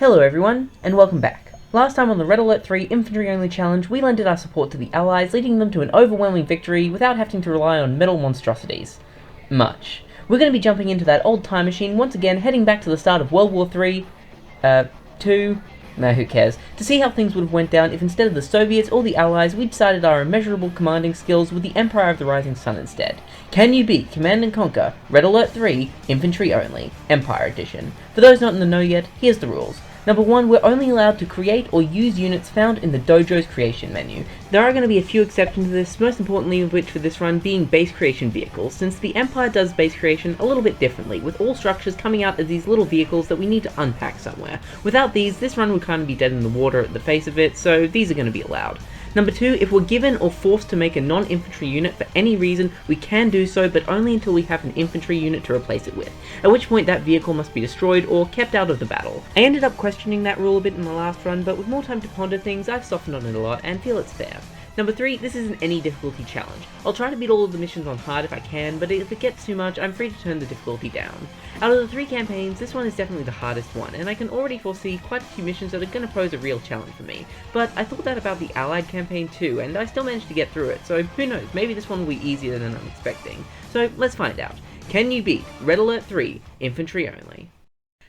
Hello everyone, and welcome back. Last time on the Red Alert 3 Infantry Only Challenge, we lended our support to the Allies, leading them to an overwhelming victory without having to rely on metal monstrosities. Much. We're going to be jumping into that old time machine once again, heading back to the start of World War 3, who cares, to see how things would have went down if instead of the Soviets or the Allies, we decided our immeasurable commanding skills with the Empire of the Rising Sun instead. Can you beat Command and Conquer, Red Alert 3, Infantry Only, Empire Edition? For those not in the know yet, here's the rules. Number 1, we're only allowed to create or use units found in the dojo's creation menu. There are going to be a few exceptions to this, most importantly of which for this run being base creation vehicles, since the Empire does base creation a little bit differently, with all structures coming out as these little vehicles that we need to unpack somewhere. Without these, this run would kind of be dead in the water at the face of it, so these are going to be allowed. Number 2, if we're given or forced to make a non-infantry unit for any reason, we can do so, but only until we have an infantry unit to replace it with, at which point that vehicle must be destroyed or kept out of the battle. I ended up questioning that rule a bit in the last run, but with more time to ponder things, I've softened on it a lot and feel it's fair. Number 3, this isn't any difficulty challenge. I'll try to beat all of the missions on hard if I can, but if it gets too much, I'm free to turn the difficulty down. Out of the 3 campaigns, this one is definitely the hardest one, and I can already foresee quite a few missions that are going to pose a real challenge for me. But I thought that about the Allied campaign too, and I still managed to get through it, so who knows, maybe this one will be easier than I'm expecting. So let's find out. Can you beat Red Alert 3, Infantry Only?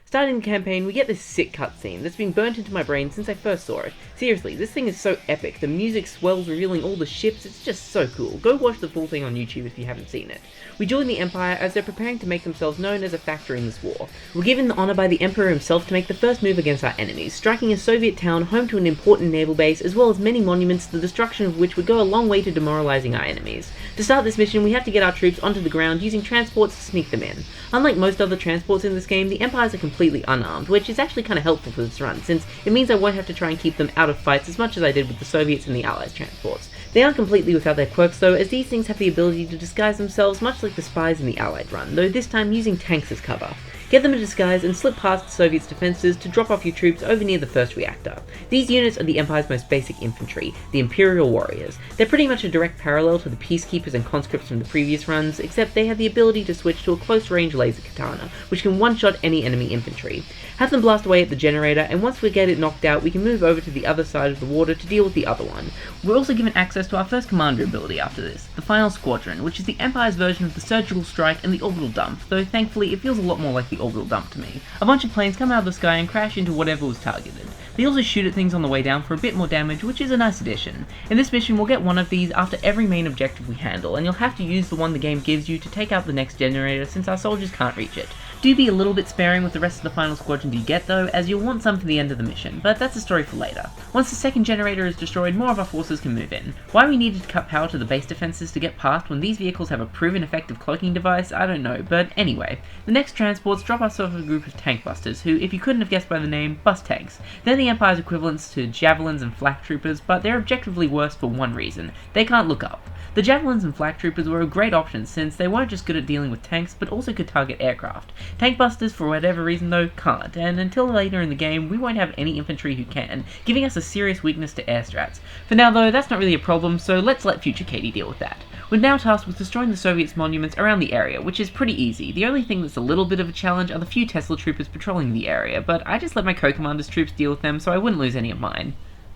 Starting the campaign, we get this sick cutscene that's been burnt into my brain since I first saw it. Seriously, this thing is so epic, the music swells revealing all the ships, it's just so cool. Go watch the full thing on YouTube if you haven't seen it. We join the Empire as they're preparing to make themselves known as a factor in this war. We're given the honour by the Emperor himself to make the first move against our enemies, striking a Soviet town home to an important naval base as well as many monuments, the destruction of which would go a long way to demoralising our enemies. To start this mission, we have to get our troops onto the ground using transports to sneak them in. Unlike most other transports in this game, the Empires are completely unarmed, which is actually kind of helpful for this run, since it means I won't have to try and keep them out of fights as much as I did with the Soviets and the Allies transports. They aren't completely without their quirks though, as these things have the ability to disguise themselves much like the spies in the Allied run, though this time using tanks as cover. Get them a disguise and slip past the Soviets' defences to drop off your troops over near the first reactor. These units are the Empire's most basic infantry, the Imperial Warriors. They're pretty much a direct parallel to the Peacekeepers and conscripts from the previous runs, except they have the ability to switch to a close-range laser katana, which can one-shot any enemy infantry. Have them blast away at the generator, and once we get it knocked out, we can move over to the other side of the water to deal with the other one. We're also given access to our first commander ability after this, the Final Squadron, which is the Empire's version of the Surgical Strike and the Orbital Dump, though thankfully it feels a lot more like the Orbital Dump to me. A bunch of planes come out of the sky and crash into whatever was targeted. They also shoot at things on the way down for a bit more damage, which is a nice addition. In this mission we'll get one of these after every main objective we handle, and you'll have to use the one the game gives you to take out the next generator since our soldiers can't reach it. Do be a little bit sparing with the rest of the Final Squadron you get though, as you'll want some for the end of the mission, but that's a story for later. Once the second generator is destroyed, more of our forces can move in. Why we needed to cut power to the base defences to get past when these vehicles have a proven effective cloaking device, I don't know, but anyway. The next transports drop us off a group of tank busters who, if you couldn't have guessed by the name, bust tanks. They're the Empire's equivalents to javelins and flak troopers, but they're objectively worse for one reason: they can't look up. The javelins and flak troopers were a great option since they weren't just good at dealing with tanks, but also could target aircraft. Tank busters, for whatever reason though, can't, and until later in the game, we won't have any infantry who can, giving us a serious weakness to air strats. For now though, that's not really a problem, so let's let future Katie deal with that. We're now tasked with destroying the Soviets' monuments around the area, which is pretty easy. The only thing that's a little bit of a challenge are the few Tesla troopers patrolling the area, but I just let my co-commander's troops deal with them so I wouldn't lose any of mine.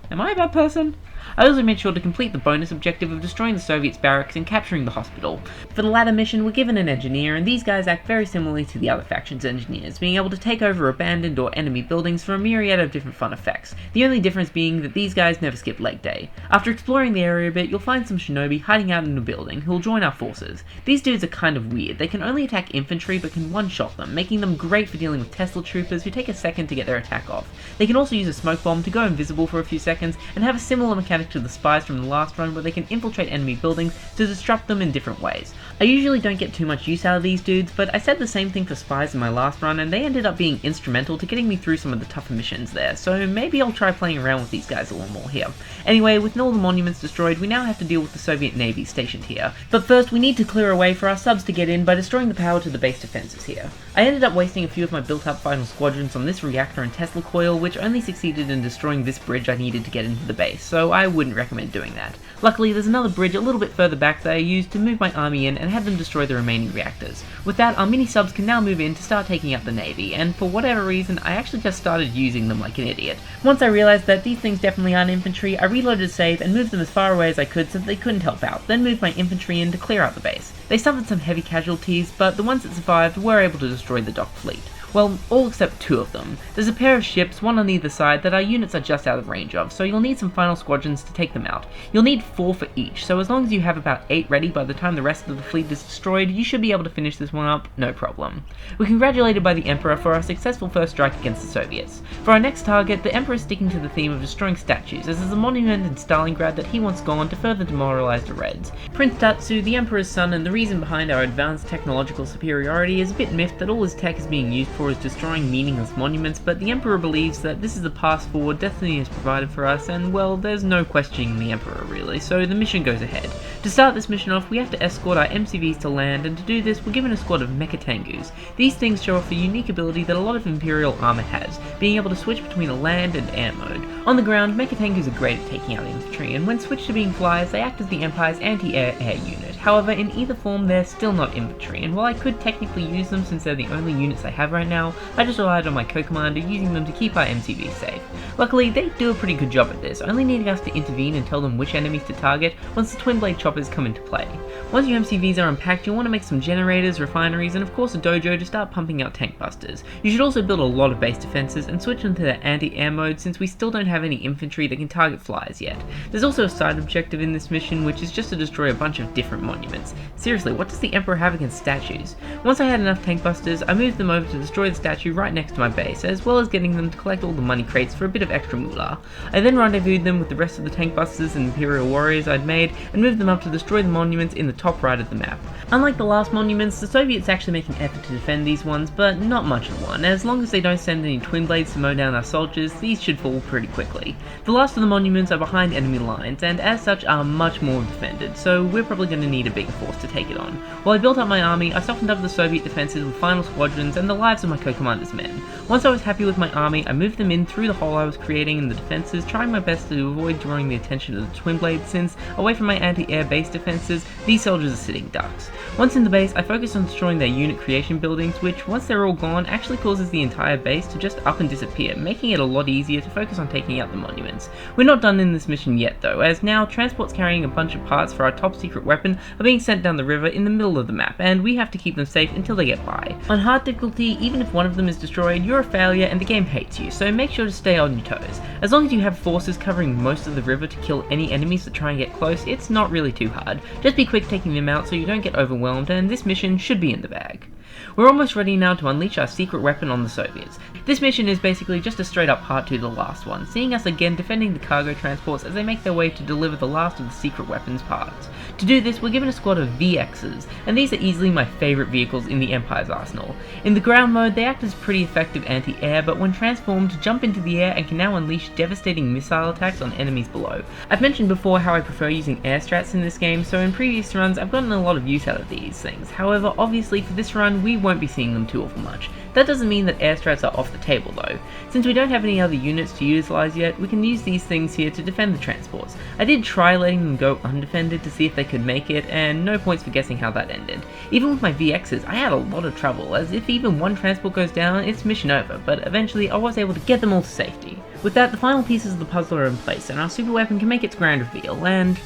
Am I a bad person? I also made sure to complete the bonus objective of destroying the Soviets' barracks and capturing the hospital. For the latter mission, we're given an engineer, and these guys act very similarly to the other faction's engineers, being able to take over abandoned or enemy buildings for a myriad of different fun effects, the only difference being that these guys never skip leg day. After exploring the area a bit, you'll find some shinobi hiding out in a building who will join our forces. These dudes are kind of weird. They can only attack infantry but can one-shot them, making them great for dealing with Tesla troopers who take a second to get their attack off. They can also use a smoke bomb to go invisible for a few seconds, and have a similar mechanic to the spies from the last run where they can infiltrate enemy buildings to disrupt them in different ways. I usually don't get too much use out of these dudes, but I said the same thing for spies in my last run and they ended up being instrumental to getting me through some of the tougher missions there, so maybe I'll try playing around with these guys a little more here. Anyway, with all the monuments destroyed, we now have to deal with the Soviet Navy stationed here. But first, we need to clear a way for our subs to get in by destroying the power to the base defences here. I ended up wasting a few of my built-up final squadrons on this reactor and Tesla coil, which only succeeded in destroying this bridge I needed to get into the base, so I wouldn't recommend doing that. Luckily, there's another bridge a little bit further back that I used to move my army in and have them destroy the remaining reactors. With that, our mini-subs can now move in to start taking out the Navy, and for whatever reason, I actually just started using them like an idiot. Once I realized that these things definitely aren't infantry, I reloaded save and moved them as far away as I could so that they couldn't help out, then moved my infantry in to clear out the base. They suffered some heavy casualties, but the ones that survived were able to destroy the docked fleet. Well, all except 2 of them. There's a pair of ships, one on either side, that our units are just out of range of, so you'll need some final squadrons to take them out. You'll need 4 for each, so as long as you have about 8 ready by the time the rest of the fleet is destroyed, you should be able to finish this one up, no problem. We're congratulated by the Emperor for our successful first strike against the Soviets. For our next target, the Emperor is sticking to the theme of destroying statues, as there's a monument in Stalingrad that he wants gone to further demoralize the Reds. Prince Tatsu, the Emperor's son and the reason behind our advanced technological superiority, is a bit miffed that all his tech is being used for is destroying meaningless monuments, but the Emperor believes that this is the path forward destiny has provided for us, and well, there's no questioning the Emperor really, so the mission goes ahead. To start this mission off, we have to escort our MCVs to land, and to do this, we're given a squad of Mecha Tengus. These things show off a unique ability that a lot of Imperial armor has, being able to switch between a land and air mode. On the ground, Mecha Tengus are great at taking out infantry, and when switched to being flyers, they act as the Empire's anti-air air unit. However, in either form, they're still not infantry, and while I could technically use them since they're the only units I have right now, I just relied on my co-commander using them to keep our MCVs safe. Luckily, they do a pretty good job at this, only needing us to intervene and tell them which enemies to target once the twin blade choppers come into play. Once your MCVs are unpacked, you'll want to make some generators, refineries, and of course a dojo to start pumping out tank busters. You should also build a lot of base defenses and switch into the anti-air mode since we still don't have any infantry that can target flyers yet. There's also a side objective in this mission, which is just to destroy a bunch of different monuments. Seriously, what does the Emperor have against statues? Once I had enough tank busters, I moved them over to destroy the statue right next to my base, as well as getting them to collect all the money crates for a bit of extra moolah. I then rendezvoused them with the rest of the tank busters and Imperial warriors I'd made, and moved them up to destroy the monuments in the top right of the map. Unlike the last monuments, the Soviets actually make an effort to defend these ones, but not much of one. As long as they don't send any twin blades to mow down our soldiers, these should fall pretty quickly. The last of the monuments are behind enemy lines, and as such are much more defended, so we're probably going to need a bigger force to take it on. While I built up my army, I softened up the Soviet defenses with final squadrons and the lives of my co-commander's men. Once I was happy with my army, I moved them in through the hole I was creating in the defenses, trying my best to avoid drawing the attention of the twin blades since, away from my anti-air base defenses, these soldiers are sitting ducks. Once in the base, I focused on destroying their unit creation buildings, which, once they're all gone, actually causes the entire base to just up and disappear, making it a lot easier to focus on taking out the monuments. We're not done in this mission yet though, as now transports carrying a bunch of parts for our top secret weapon are being sent down the river in the middle of the map, and we have to keep them safe until they get by. On hard difficulty, even if one of them is destroyed, you're a failure and the game hates you, so make sure to stay on your toes. As long as you have forces covering most of the river to kill any enemies that try and get close, it's not really too hard. Just be quick taking them out so you don't get overwhelmed, and this mission should be in the bag. We're almost ready now to unleash our secret weapon on the Soviets. This mission is basically just a straight up part 2 to the last one, seeing us again defending the cargo transports as they make their way to deliver the last of the secret weapons parts. To do this, we're given a squad of VXs, and these are easily my favourite vehicles in the Empire's arsenal. In the ground mode, they act as pretty effective anti-air, but when transformed, jump into the air and can now unleash devastating missile attacks on enemies below. I've mentioned before how I prefer using air strats in this game, so in previous runs I've gotten a lot of use out of these things. However, obviously for this run, we won't be seeing them too awful much. That doesn't mean that air strats are off the table though. Since we don't have any other units to utilise yet, we can use these things here to defend the transports. I did try letting them go undefended to see if they could make it, and no points for guessing how that ended. Even with my VXs, I had a lot of trouble, as if even one transport goes down, it's mission over, but eventually I was able to get them all to safety. With that, the final pieces of the puzzle are in place, and our super weapon can make its grand reveal, and...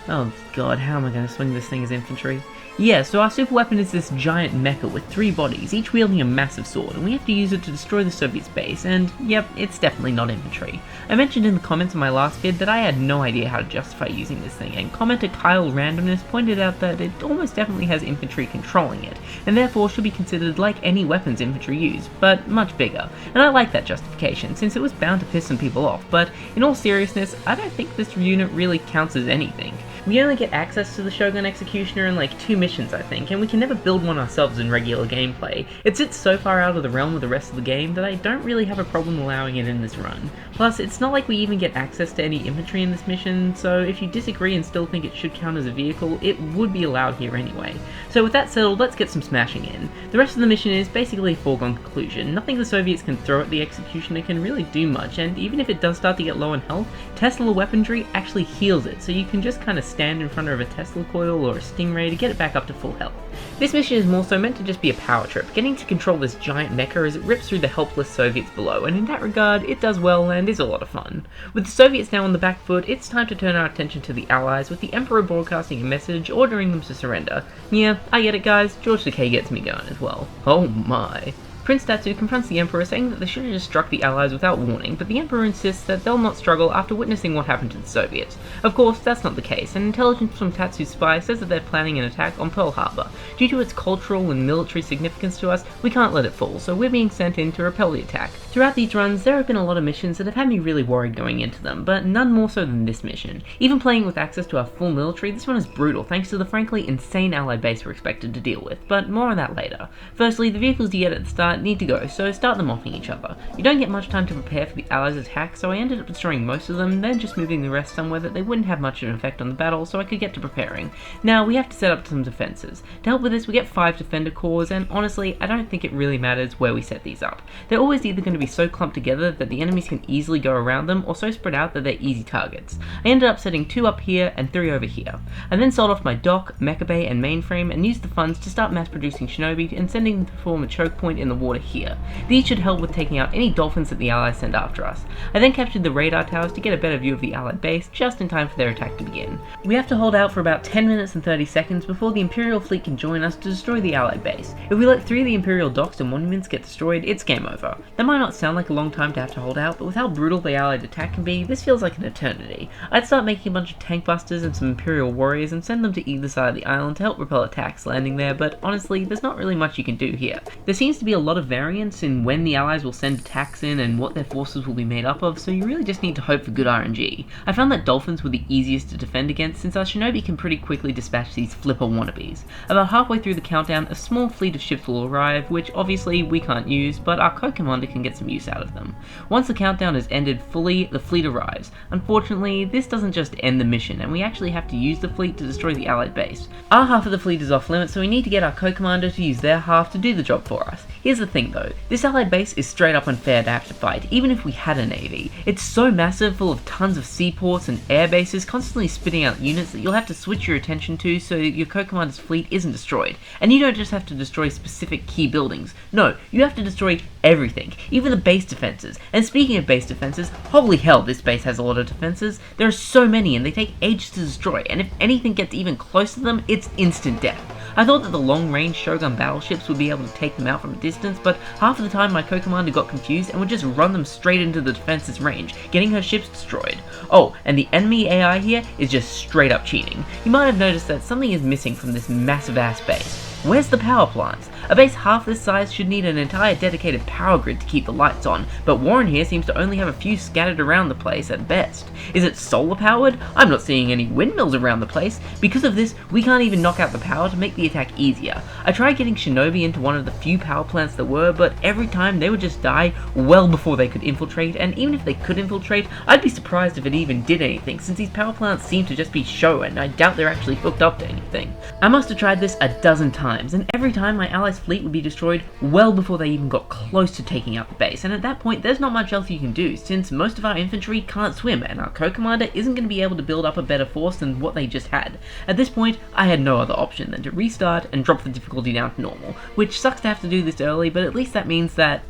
oh god, how am I going to swing this thing as infantry? Yeah, so our super weapon is this giant mecha with 3 bodies, each wielding a massive sword, and we have to use it to destroy the Soviets' base, and yep, it's definitely not infantry. I mentioned in the comments of my last vid that I had no idea how to justify using this thing, and commenter Kyle Randomness pointed out that it almost definitely has infantry controlling it, and therefore should be considered like any weapons infantry use, but much bigger. And I like that justification, since it was bound to piss some people off, but in all seriousness, I don't think this unit really counts as anything. We only get access to the Shogun Executioner in like 2 missions missions, I think, and we can never build one ourselves in regular gameplay. It sits so far out of the realm of the rest of the game that I don't really have a problem allowing it in this run. Plus, it's not like we even get access to any infantry in this mission, so if you disagree and still think it should count as a vehicle, it would be allowed here anyway. So with that settled, let's get some smashing in. The rest of the mission is basically a foregone conclusion. Nothing the Soviets can throw at the executioner can really do much, and even if it does start to get low on health, Tesla weaponry actually heals it, so you can just kind of stand in front of a Tesla coil or a Stingray to get it back up to full health. This mission is more so meant to just be a power trip, getting to control this giant mecha as it rips through the helpless Soviets below, and in that regard, it does well and is a lot of fun. With the Soviets now on the back foot, it's time to turn our attention to the Allies, with the Emperor broadcasting a message ordering them to surrender. Yeah, I get it guys, George Takei gets me going as well. Oh my. Prince Tatsu confronts the Emperor saying that they should have just struck the Allies without warning, but the Emperor insists that they'll not struggle after witnessing what happened to the Soviets. Of course, that's not the case, and intelligence from Tatsu's spy says that they're planning an attack on Pearl Harbor. Due to its cultural and military significance to us, we can't let it fall, so we're being sent in to repel the attack. Throughout these runs, there have been a lot of missions that have had me really worried going into them, but none more so than this mission. Even playing with access to our full military, this one is brutal thanks to the frankly insane Allied base we're expected to deal with, but more on that later. Firstly, the vehicles you get at the start need to go, so start them offing each other. You don't get much time to prepare for the Allies' attack, so I ended up destroying most of them, then just moving the rest somewhere that they wouldn't have much of an effect on the battle so I could get to preparing. Now, we have to set up some defenses. To help with this, we get 5 defender cores, and honestly, I don't think it really matters where we set these up. They're always either going to be so clumped together that the enemies can easily go around them, or so spread out that they're easy targets. I ended up setting 2 up here and 3 over here. I then sold off my dock, mecha bay, and mainframe, and used the funds to start mass producing shinobi and sending them to form a choke point in the water here. These should help with taking out any dolphins that the Allies send after us. I then captured the radar towers to get a better view of the Allied base, just in time for their attack to begin. We have to hold out for about 10 minutes and 30 seconds before the Imperial fleet can join us to destroy the Allied base. If we let 3 of the Imperial docks and monuments get destroyed, it's game over. That might not sound like a long time to have to hold out, but with how brutal the Allied attack can be, this feels like an eternity. I'd start making a bunch of tank busters and some Imperial warriors and send them to either side of the island to help repel attacks landing there, but honestly, there's not really much you can do here. There seems to be a lot of variance in when the Allies will send attacks in and what their forces will be made up of, so you really just need to hope for good RNG. I found that dolphins were the easiest to defend against since our shinobi can pretty quickly dispatch these flipper wannabes. About halfway through the countdown, a small fleet of ships will arrive, which obviously we can't use, but our co-commander can get some use out of them. Once the countdown is ended fully, the fleet arrives. Unfortunately, this doesn't just end the mission, and we actually have to use the fleet to destroy the Allied base. Our half of the fleet is off limits, so we need to get our co-commander to use their half to do the job for us. Here's the thing though, this Allied base is straight up unfair to have to fight, even if we had a navy. It's so massive, full of tons of seaports and air bases, constantly spitting out units that you'll have to switch your attention to so your co-commander's fleet isn't destroyed. And you don't just have to destroy specific key buildings, no, you have to destroy everything, even the base defenses. And speaking of base defenses, holy hell, this base has a lot of defenses. There are so many and they take ages to destroy, and if anything gets even close to them, it's instant death. I thought that the long-range Shogun battleships would be able to take them out from a distance, but half of the time my co-commander got confused and would just run them straight into the defense's range, getting her ships destroyed. Oh, and the enemy AI here is just straight up cheating. You might have noticed that something is missing from this massive ass base. Where's the power plants? A base half this size should need an entire dedicated power grid to keep the lights on, but Warren here seems to only have a few scattered around the place at best. Is it solar powered? I'm not seeing any windmills around the place. Because of this, we can't even knock out the power to make the attack easier. I tried getting shinobi into one of the few power plants there were, but every time they would just die well before they could infiltrate, and even if they could infiltrate, I'd be surprised if it even did anything, since these power plants seem to just be show and I doubt they're actually hooked up to anything. I must have tried this a dozen times, and every time my allies' fleet would be destroyed well before they even got close to taking out the base, and at that point there's not much else you can do, since most of our infantry can't swim and our co-commander isn't going to be able to build up a better force than what they just had. At this point, I had no other option than to restart and drop the difficulty down to normal, which sucks to have to do this early, but at least that means that...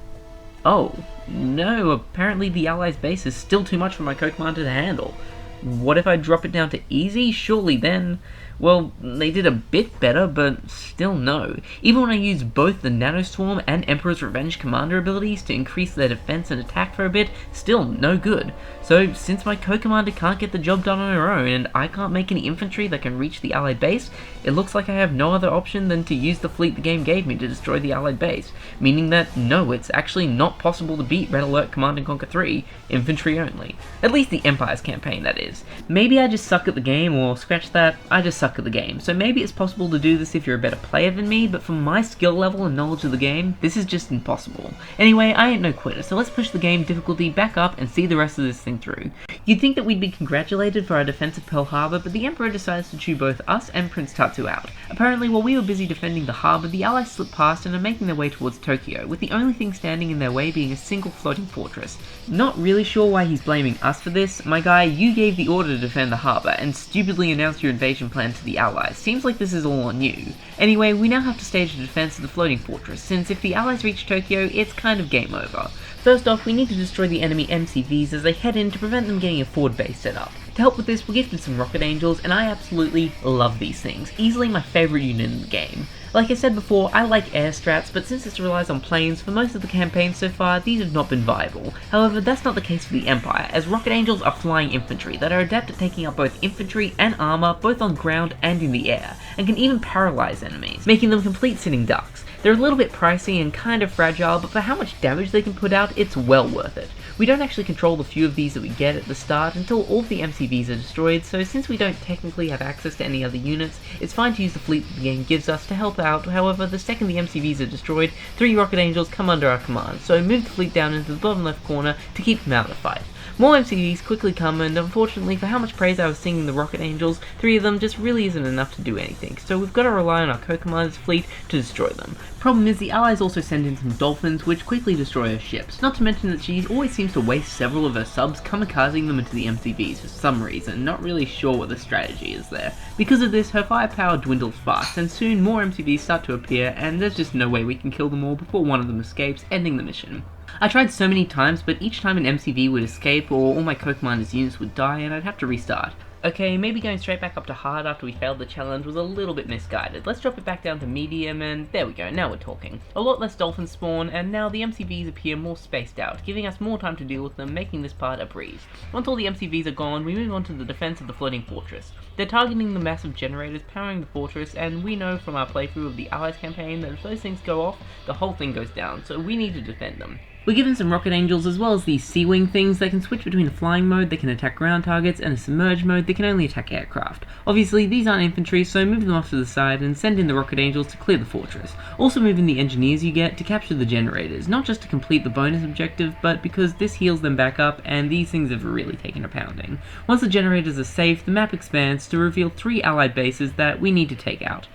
oh, no, apparently the allies' base is still too much for my co-commander to handle. What if I drop it down to easy? Surely then... well, they did a bit better, but still no. Even when I used both the Nanoswarm and Emperor's Revenge commander abilities to increase their defense and attack for a bit, still no good. So, since my co-commander can't get the job done on her own, and I can't make any infantry that can reach the allied base, it looks like I have no other option than to use the fleet the game gave me to destroy the allied base, meaning that no, it's actually not possible to beat Red Alert Command & Conquer 3, infantry only. At least the Empire's campaign, that is. Maybe I just suck at the game, or scratch that, I just suck suck at the game, so maybe it's possible to do this if you're a better player than me, but for my skill level and knowledge of the game, this is just impossible. Anyway, I ain't no quitter, so let's push the game difficulty back up and see the rest of this thing through. You'd think that we'd be congratulated for our defense of Pearl Harbor, but the Emperor decides to chew both us and Prince Tatsu out. Apparently, while we were busy defending the harbor, the Allies slipped past and are making their way towards Tokyo, with the only thing standing in their way being a single floating fortress. Not really sure why he's blaming us for this. My guy, you gave the order to defend the harbor, and stupidly announced your invasion plan to the Allies. Seems like this is all on you. Anyway, we now have to stage a defense of the floating fortress, since if the Allies reach Tokyo, it's kind of game over. First off, we need to destroy the enemy MCVs as they head in to prevent them getting a forward base set up. To help with this, we're gifted some Rocket Angels, and I absolutely love these things. Easily my favourite unit in the game. Like I said before, I like air strats, but since it relies on planes for most of the campaign so far, these have not been viable. However, that's not the case for the Empire, as Rocket Angels are flying infantry that are adept at taking up both infantry and armor, both on ground and in the air, and can even paralyze enemies, making them complete sitting ducks. They're a little bit pricey and kind of fragile, but for how much damage they can put out, it's well worth it. We don't actually control the few of these that we get at the start until all of the MCVs are destroyed, so since we don't technically have access to any other units, it's fine to use the fleet that the game gives us to help out. However, the second the MCVs are destroyed, 3 Rocket Angels come under our command, so move the fleet down into the bottom left corner to keep them out of the fight. More MCVs quickly come, and unfortunately for how much praise I was singing the Rocket Angels, 3 of them just really isn't enough to do anything, so we've got to rely on our co-commander's fleet to destroy them. Problem is, the Allies also send in some Dolphins, which quickly destroy her ships, not to mention that she always seems to waste several of her subs kamikazing them into the MCVs for some reason, not really sure what the strategy is there. Because of this, her firepower dwindles fast, and soon more MCVs start to appear, and there's just no way we can kill them all before one of them escapes, ending the mission. I tried so many times, but each time an MCV would escape or all my co-commander's units would die and I'd have to restart. Okay, maybe going straight back up to hard after we failed the challenge was a little bit misguided. Let's drop it back down to medium, and there we go, now we're talking. A lot less dolphins spawn, and now the MCVs appear more spaced out, giving us more time to deal with them, making this part a breeze. Once all the MCVs are gone, we move on to the defense of the floating fortress. They're targeting the massive generators powering the fortress, and we know from our playthrough of the Allies campaign that if those things go off, the whole thing goes down, so we need to defend them. We're given some Rocket Angels as well as these Sea Wing things that can switch between a flying mode that can attack ground targets and a submerged mode that can only attack aircraft. Obviously these aren't infantry, so move them off to the side and send in the Rocket Angels to clear the fortress. Also move in the engineers you get to capture the generators, not just to complete the bonus objective, but because this heals them back up and these things have really taken a pounding. Once the generators are safe, the map expands to reveal 3 allied bases that we need to take out.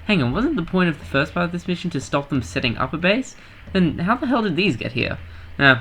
Hang on, wasn't the point of the first part of this mission to stop them setting up a base? Then how the hell did these get here?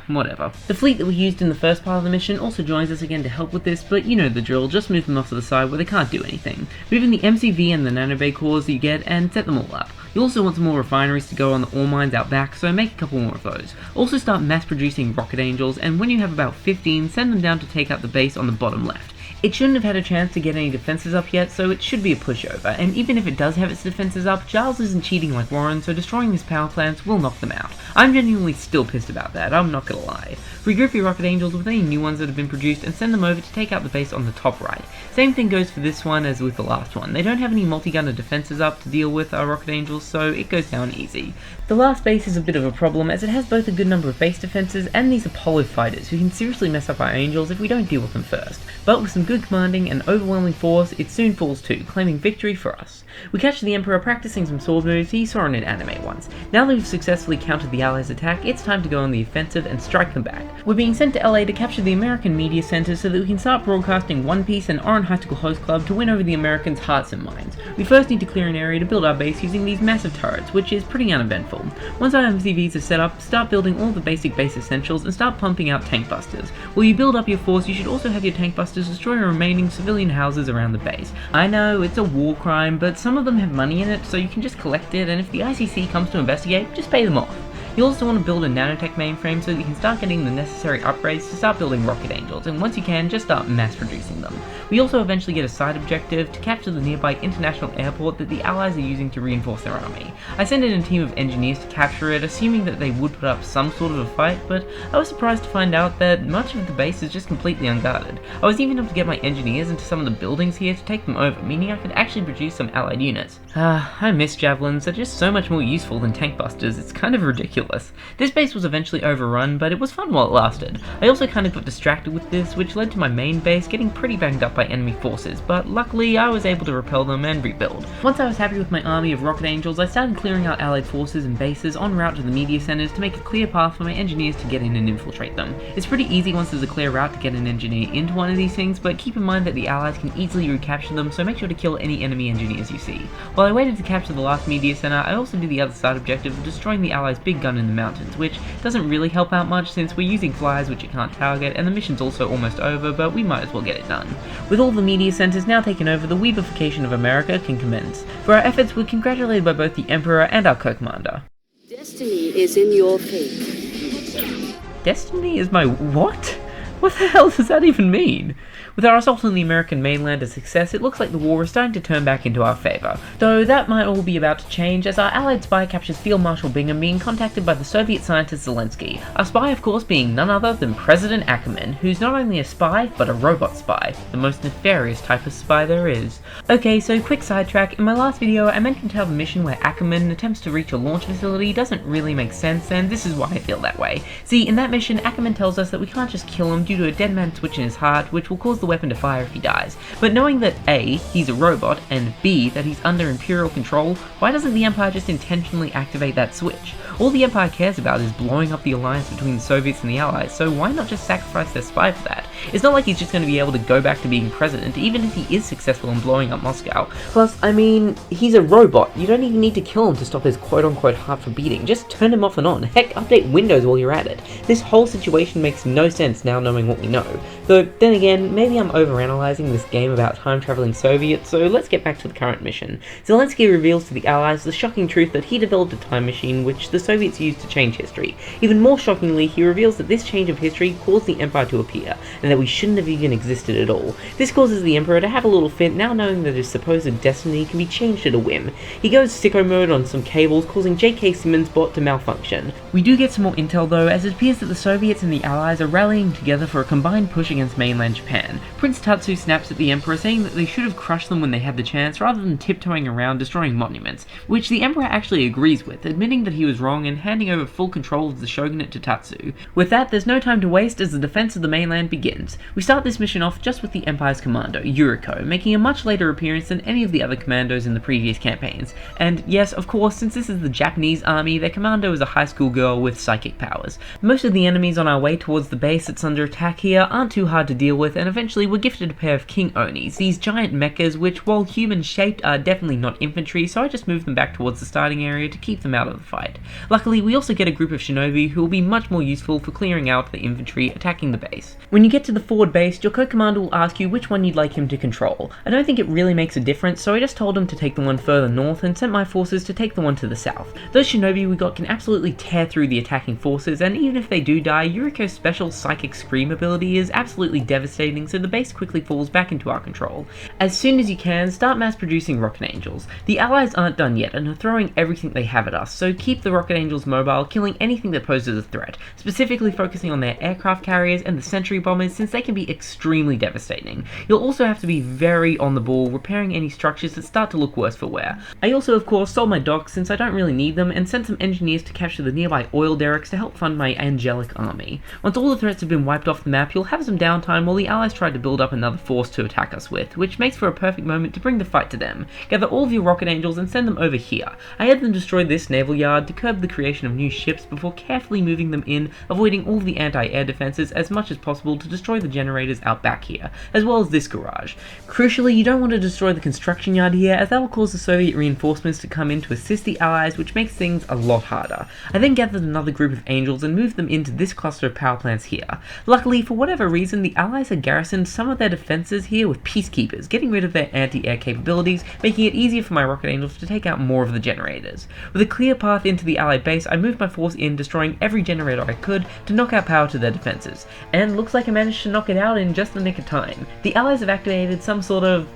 Whatever. The fleet that we used in the first part of the mission also joins us again to help with this, but you know the drill, just move them off to the side where they can't do anything. Move in the MCV and the nanobay cores that you get and set them all up. You also want some more refineries to go on the ore mines out back, so make a couple more of those. Also start mass producing Rocket Angels, and when you have about 15, send them down to take out the base on the bottom left. It shouldn't have had a chance to get any defenses up yet, so it should be a pushover, and even if it does have its defenses up, Giles isn't cheating like Warren, so destroying his power plants will knock them out. I'm genuinely still pissed about that, I'm not gonna lie. Regroup your Rocket Angels with any new ones that have been produced and send them over to take out the base on the top right. Same thing goes for this one as with the last one. They don't have any multi-gunner defenses up to deal with our Rocket Angels, so it goes down easy. The last base is a bit of a problem as it has both a good number of base defenses and these Apollo fighters who can seriously mess up our Angels if we don't deal with them first. But with some good commanding and overwhelming force, it soon falls too, claiming victory for us. We catch the Emperor practicing some sword moves he saw in an anime once. Now that we've successfully countered the Allies' attack, it's time to go on the offensive and strike them back. We're being sent to LA to capture the American media center so that we can start broadcasting One Piece and Oran High School Host Club to win over the Americans' hearts and minds. We first need to clear an area to build our base using these massive turrets, which is pretty uneventful. Once our MCVs are set up, start building all the basic base essentials and start pumping out tank busters. While you build up your force, you should also have your tank busters destroy your remaining civilian houses around the base. I know, it's a war crime, but some of them have money in it, so you can just collect it, and if the ICC comes to investigate, just pay them off. You also want to build a nanotech mainframe so that you can start getting the necessary upgrades to start building Rocket Angels, and once you can, just start mass producing them. We also eventually get a side objective to capture the nearby international airport that the Allies are using to reinforce their army. I sent in a team of engineers to capture it, assuming that they would put up some sort of a fight, but I was surprised to find out that much of the base is just completely unguarded. I was even able to get my engineers into some of the buildings here to take them over, meaning I could actually produce some allied units. I miss javelins, they're just so much more useful than tank busters, it's kind of ridiculous. ridiculous. This base was eventually overrun, but it was fun while it lasted. I also kind of got distracted with this, which led to my main base getting pretty banged up by enemy forces, but luckily I was able to repel them and rebuild. Once I was happy with my army of rocket angels, I started clearing out allied forces and bases en route to the media centers to make a clear path for my engineers to get in and infiltrate them. It's pretty easy once there's a clear route to get an engineer into one of these things, but keep in mind that the allies can easily recapture them, so make sure to kill any enemy engineers you see. While I waited to capture the last media center, I also did the other side objective of destroying the allies' big gun in the mountains, which doesn't really help out much since we're using flyers which it can't target, and the mission's also almost over, but we might as well get it done. With all the media centers now taken over, the weebification of America can commence. For our efforts, we're congratulated by both the Emperor and our co-commander. Destiny is in your fate. Destiny is my what? What the hell does that even mean? With our assault on the American mainland a success, it looks like the war is starting to turn back into our favour, though that might all be about to change as our allied spy captures Field Marshal Bingham being contacted by the Soviet scientist Zelensky, our spy of course being none other than President Ackerman, who's not only a spy, but a robot spy, the most nefarious type of spy there is. Okay, so quick sidetrack, in my last video I mentioned how the mission where Ackerman attempts to reach a launch facility doesn't really make sense, and this is why I feel that way. See, in that mission, Ackerman tells us that we can't just kill him due to a dead man switch in his heart, which will cause the weapon to fire if he dies. But knowing that A, he's a robot, and B, that he's under Imperial control, why doesn't the Empire just intentionally activate that switch? All the Empire cares about is blowing up the alliance between the Soviets and the Allies, so why not just sacrifice their spy for that? It's not like he's just going to be able to go back to being president, even if he is successful in blowing up Moscow. Plus, I mean, he's a robot. You don't even need to kill him to stop his quote-unquote heart from beating. Just turn him off and on. Heck, update Windows while you're at it. This whole situation makes no sense now knowing what we know. Though, then again, maybe I'm overanalyzing this game about time-traveling Soviets, so let's get back to the current mission. Zelensky reveals to the Allies the shocking truth that he developed a time machine which the Soviets used to change history. Even more shockingly, he reveals that this change of history caused the Empire to appear, and that we shouldn't have even existed at all. This causes the Emperor to have a little fit now knowing that his supposed destiny can be changed at a whim. He goes sicko mode on some cables, causing J.K. Simmons' bot to malfunction. We do get some more intel though, as it appears that the Soviets and the Allies are rallying together for a combined push against mainland Japan. Prince Tatsu snaps at the Emperor, saying that they should have crushed them when they had the chance rather than tiptoeing around destroying monuments, which the Emperor actually agrees with, admitting that he was wrong and handing over full control of the shogunate to Tatsu. With that, there's no time to waste as the defense of the mainland begins. We start this mission off just with the Empire's commando, Yuriko, making a much later appearance than any of the other commandos in the previous campaigns. And yes, of course, since this is the Japanese army, their commando is a high school girl with psychic powers. Most of the enemies on our way towards the base that's under attack here aren't too hard to deal with, and eventually we're gifted a pair of King Onis, these giant mechas which, while human-shaped, are definitely not infantry, so I just moved them back towards the starting area to keep them out of the fight. Luckily, we also get a group of shinobi who will be much more useful for clearing out the infantry attacking the base. When you get to the forward base, your co-commander will ask you which one you'd like him to control. I don't think it really makes a difference, so I just told him to take the one further north and sent my forces to take the one to the south. Those shinobi we got can absolutely tear through the attacking forces, and even if they do die, Yuriko's special psychic scream ability is absolutely devastating, so the base quickly falls back into our control. As soon as you can, start mass producing rocket angels. The Allies aren't done yet and are throwing everything they have at us, so keep the rocket angels mobile, killing anything that poses a threat, specifically focusing on their aircraft carriers and the sentry bombers since they can be extremely devastating. You'll also have to be very on the ball repairing any structures that start to look worse for wear. I also of course sold my docks since I don't really need them and sent some engineers to capture the nearby oil derricks to help fund my angelic army. Once all the threats have been wiped off the map, you'll have some downtime while the Allies try to build up another force to attack us with, which makes for a perfect moment to bring the fight to them. Gather all of your rocket angels and send them over here. I had them destroy this naval yard to curb the creation of new ships before carefully moving them in, avoiding all of the anti-air defenses as much as possible to destroy the generators out back here, as well as this garage. Crucially, you don't want to destroy the construction yard here, as that will cause the Soviet reinforcements to come in to assist the Allies, which makes things a lot harder. I then gathered another group of angels and moved them into this cluster of power plants here. Luckily, for whatever reason, the Allies had garrisoned some of their defenses here with peacekeepers, getting rid of their anti-air capabilities, making it easier for my rocket angels to take out more of the generators. With a clear path into the Allied base, I moved my force in, destroying every generator I could to knock out power to their defenses, and looks like I managed to knock it out in just the nick of time. The Allies have activated some sort of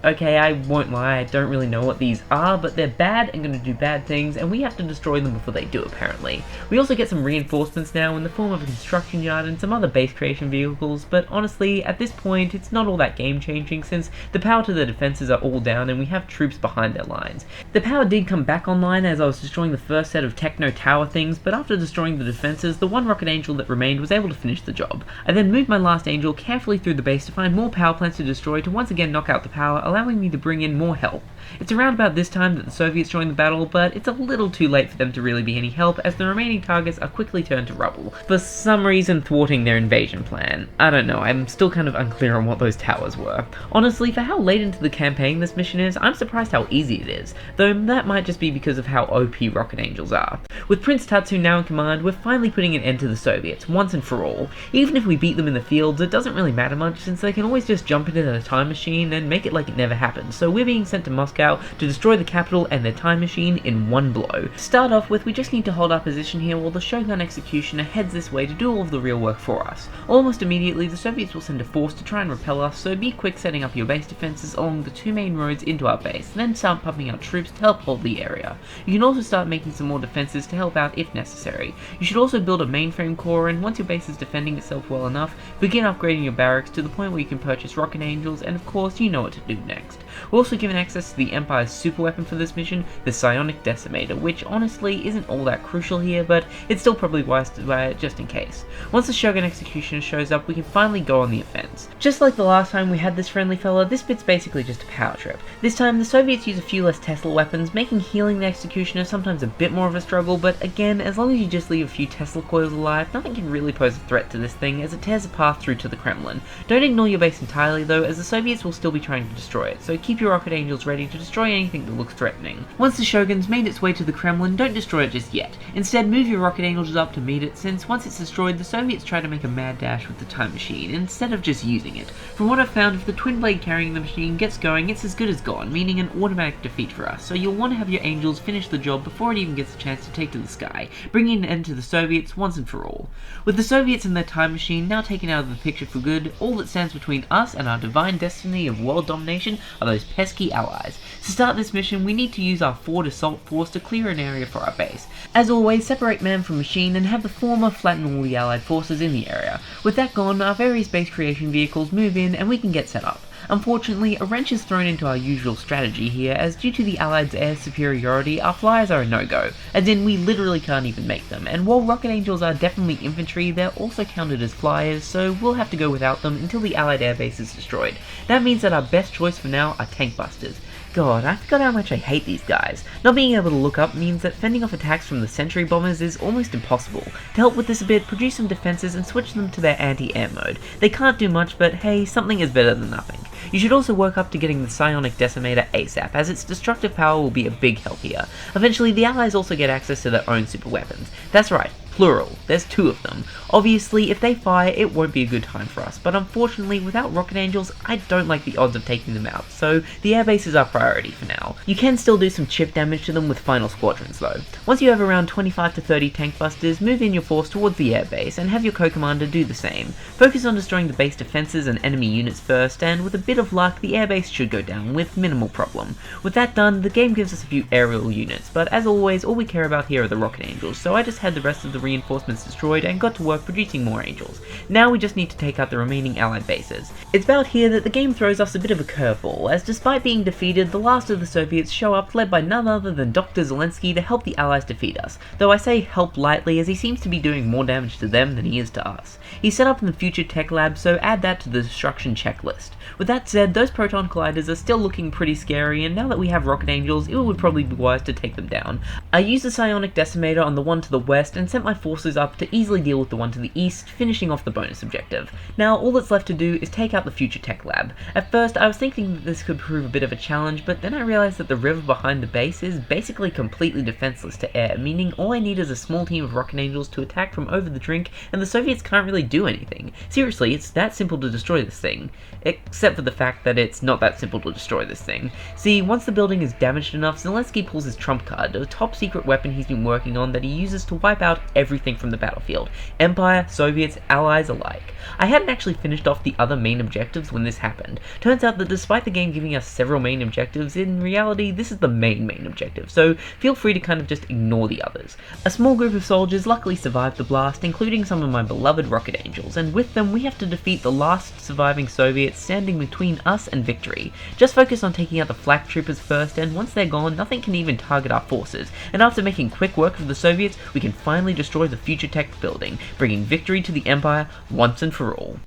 Okay, I won't lie, I don't really know what these are, but they're bad and gonna do bad things, and we have to destroy them before they do, apparently. We also get some reinforcements now in the form of a construction yard and some other base creation vehicles, but honestly, at this point, it's not all that game-changing since the power to the defenses are all down and we have troops behind their lines. The power did come back online as I was destroying the first set of techno tower things, but after destroying the defenses, the one rocket angel that remained was able to finish the job. I then moved my last angel carefully through the base to find more power plants to destroy to once again knock out the power, allowing me to bring in more help. It's around about this time that the Soviets join the battle, but it's a little too late for them to really be any help as the remaining targets are quickly turned to rubble, for some reason thwarting their invasion plan. I don't know, I'm still kind of unclear on what those towers were. Honestly, for how late into the campaign this mission is, I'm surprised how easy it is, though that might just be because of how OP Rocket Angels are. With Prince Tatsu now in command, we're finally putting an end to the Soviets, once and for all. Even if we beat them in the fields, it doesn't really matter much since they can always just jump into a time machine and make it like it never happened, so we're being sent to Moscow to destroy the capital and their time machine in one blow. To start off with, we just need to hold our position here while the Shogun Executioner heads this way to do all of the real work for us. Almost immediately, the Soviets will send a force to try and repel us, so be quick setting up your base defenses along the two main roads into our base, then start pumping out troops to help hold the area. You can also start making some more defenses to help out if necessary. You should also build a mainframe core, and once your base is defending itself well enough, begin upgrading your barracks to the point where you can purchase rocket angels, and of course you know what to do next. We're also given access to the Empire's super weapon for this mission, the Psionic Decimator, which honestly isn't all that crucial here, but it's still probably wise to buy it just in case. Once the Shogun Executioner shows up, we can finally go on the offense. Just like the last time we had this friendly fella, this bit's basically just a power trip. This time the Soviets use a few less Tesla weapons, making healing the Executioner sometimes a bit more of a struggle, but again, as long as you just leave a few Tesla coils alive, nothing can really pose a threat to this thing as it tears a path through to the Kremlin. Don't ignore your base entirely though, as the Soviets will still be trying to destroy it, so keep your rocket angels ready to destroy anything that looks threatening. Once the Shogun's made its way to the Kremlin, don't destroy it just yet. Instead, move your rocket angels up to meet it, since once it's destroyed, the Soviets try to make a mad dash with the time machine, instead of just using it. From what I've found, if the twin blade carrying the machine gets going, it's as good as gone, meaning an automatic defeat for us, so you'll want to have your angels finish the job before it even gets a chance to take to the sky, bringing an end to the Soviets once and for all. With the Soviets and their time machine now taken out of the picture for good, all that stands between us and our divine destiny of world domination are those pesky allies. To start this mission, we need to use our forward assault force to clear an area for our base. As always, separate man from machine and have the former flatten all the allied forces in the area. With that gone, our various base creation vehicles move in and we can get set up. Unfortunately, a wrench is thrown into our usual strategy here, as due to the Allies' air superiority, our flyers are a no-go, as in we literally can't even make them, and while rocket angels are definitely infantry, they're also counted as flyers, so we'll have to go without them until the Allied airbase is destroyed. That means that our best choice for now are tank busters. God, I forgot how much I hate these guys. Not being able to look up means that fending off attacks from the sentry bombers is almost impossible. To help with this a bit, produce some defenses and switch them to their anti-air mode. They can't do much, but hey, something is better than nothing. You should also work up to getting the Psionic Decimator ASAP, as its destructive power will be a big help here. Eventually, the allies also get access to their own super weapons. That's right, plural. There's 2 of them. Obviously, if they fire, it won't be a good time for us, but unfortunately, without rocket angels, I don't like the odds of taking them out, so the airbase is our priority for now. You can still do some chip damage to them with final squadrons though. Once you have around 25 to 30 tank busters, move in your force towards the airbase and have your co-commander do the same. Focus on destroying the base defenses and enemy units first, and with a bit of luck, the airbase should go down with minimal problem. With that done, the game gives us a few aerial units, but as always, all we care about here are the rocket angels, so I just had the rest of the reinforcements destroyed and got to work producing more angels. Now we just need to take out the remaining allied bases. It's about here that the game throws us a bit of a curveball, as despite being defeated, the last of the Soviets show up led by none other than Dr. Zelensky to help the allies defeat us, though I say help lightly as he seems to be doing more damage to them than he is to us. He's set up in the future tech lab, so add that to the destruction checklist. With that said, those proton colliders are still looking pretty scary, and now that we have rocket angels, it would probably be wise to take them down. I used the Psionic Decimator on the one to the west and sent my forces up to easily deal with the one to the east, finishing off the bonus objective. Now all that's left to do is take out the future tech lab. At first I was thinking that this could prove a bit of a challenge, but then I realized that the river behind the base is basically completely defenseless to air, meaning all I need is a small team of rocket angels to attack from over the drink, and the Soviets can't really do anything. Seriously, it's that simple to destroy this thing. Except for the fact that it's not that simple to destroy this thing. See, once the building is damaged enough, Zelensky pulls his trump card, a top secret weapon he's been working on that he uses to wipe out every everything from the battlefield. Empire, Soviets, Allies alike. I hadn't actually finished off the other main objectives when this happened. Turns out that despite the game giving us several main objectives, in reality this is the main objective, so feel free to kind of just ignore the others. A small group of soldiers luckily survived the blast, including some of my beloved rocket angels, and with them we have to defeat the last surviving Soviets standing between us and victory. Just focus on taking out the flak troopers first, and once they're gone, nothing can even target our forces, and after making quick work of the Soviets, we can finally destroy the future tech building, bringing victory to the Empire once and for all.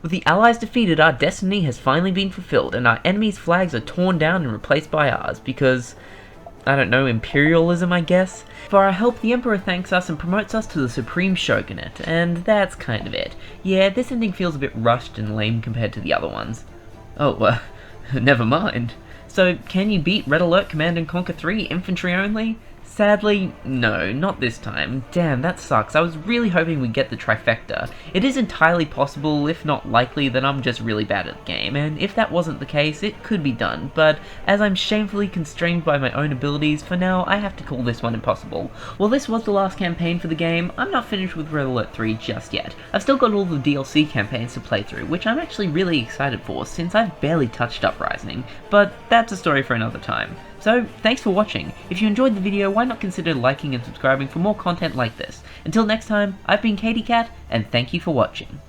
With the Allies defeated, our destiny has finally been fulfilled, and our enemies' flags are torn down and replaced by ours, because, I don't know, imperialism, I guess? For our help, the Emperor thanks us and promotes us to the Supreme Shogunate, and that's kind of it. Yeah, this ending feels a bit rushed and lame compared to the other ones. Oh, never mind. So, can you beat Red Alert Command & Conquer 3 Infantry only? Sadly, no, not this time. Damn, that sucks. I was really hoping we'd get the trifecta. It is entirely possible, if not likely, that I'm just really bad at the game, and if that wasn't the case, it could be done, but as I'm shamefully constrained by my own abilities, for now, I have to call this one impossible. While this was the last campaign for the game, I'm not finished with Red Alert 3 just yet. I've still got all the DLC campaigns to play through, which I'm actually really excited for, since I've barely touched Uprising, but that's a story for another time. So, thanks for watching. If you enjoyed the video, why not consider liking and subscribing for more content like this. Until next time, I've been Katie Cat, and thank you for watching.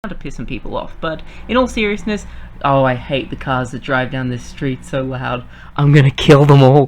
To piss some people off, but in all seriousness, oh, I hate the cars that drive down this street so loud. I'm gonna kill them all.